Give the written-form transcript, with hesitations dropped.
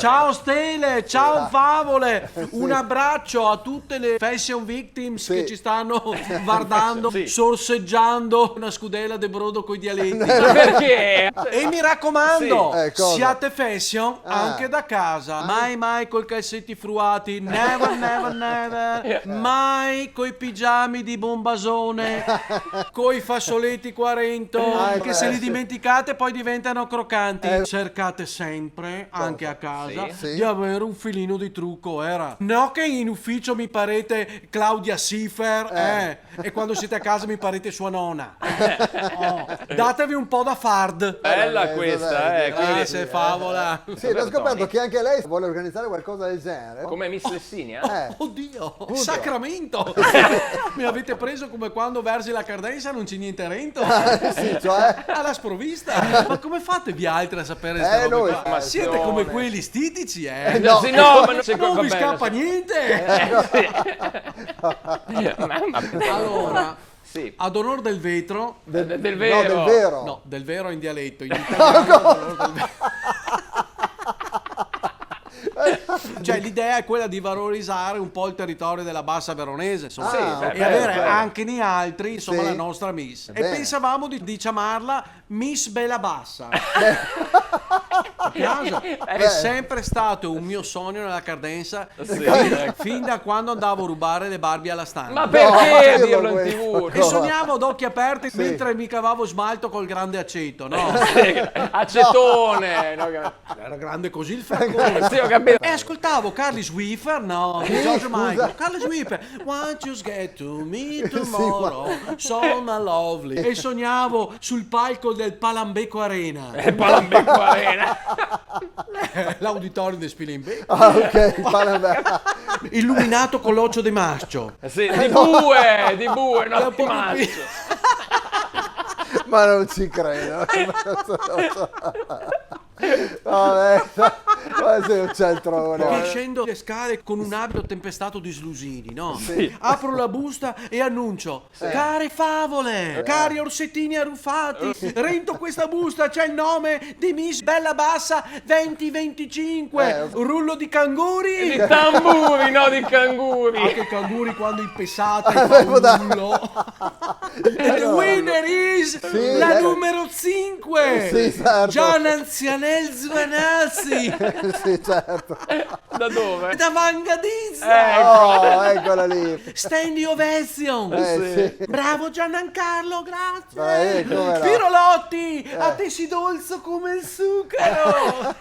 Ciao Stele, ciao Favole, un abbraccio a tutte le fashion victims che ci stanno guardando, sorseggiando una scudella de brodo coi dialetti. Perché? E mi raccomando, cosa? siate fashion anche da casa. Mai col calzetti fruati, never, mai coi pigiami di bombasone, coi fassoletti 40, che se li dimenticate poi diventano croccanti. Cercate sempre, anche a casa, di avere un filino di trucco, No che in ufficio mi parete Claudia Schiffer, e quando siete a casa mi parete sua nonna. Datevi un po' da fard. Bella questa, Grazie, Favola. Sì, ho scoperto che anche lei vuole organizzare qualcosa del genere. Come Miss Lessinia? Oddio, sacramento! Mi avete preso come quando versi la cardenza non c'è niente rento? Sì, cioè? Alla sprovvista. Ma come fate vi altri a sapere queste robe noi. qua? Ma siete come quelli stitici, No, sì, no, ma non vi scappa niente. Allora, ad onor del vetro, del No, del vero. vero. no, del vero in dialetto, in italiano, ad onor del vetro. Cioè l'idea è quella di valorizzare un po' il territorio della bassa veronese, insomma, e avere anche nei altri, insomma, la nostra Miss. E pensavamo di chiamarla Miss Bella Bassa. A casa. È sempre stato un mio sogno nella Cardenza, fin da quando andavo a rubare le Barbie alla stanza. Ma perché No, dirlo in questo. TV? E sognavo ad occhi aperti mentre mi cavavo smalto col grande aceto, no? Acetone. No, Era grande così il fraccone. sì, ho capito. E ascoltavo Carly Swiffer, no, di George Michael. Carly Swiffer, won't you get to me tomorrow, so my lovely. E sognavo sul palco del Palambeco Arena, Palambeco Arena. l'auditorio di Spilimbeco, Ok, illuminato con l'occhio di marcio. Sì, di bue, no, Un di po' maggio. ma non ci credo. Vabbè, ma se non c'è il trono. Che scendo le scale con un abito tempestato di slusini, no? Apro la busta e annuncio: care favole, cari orsettini arruffati, rento questa busta, c'è il nome di Miss Bella Bassa 2025, rullo di canguri. Di tamburi, no, di canguri. Anche i canguri quando impessati fanno un rullo. E the winner is la numero 5, Sì, certo. Gian Anzianel Svanazzi. Sì, certo. Da dove? Da Vangadizza. Oh, eccola lì. Standing ovation. Sì. Bravo Giancarlo, grazie. Come no? Pirolotti, a te si dolzo come il zucchero.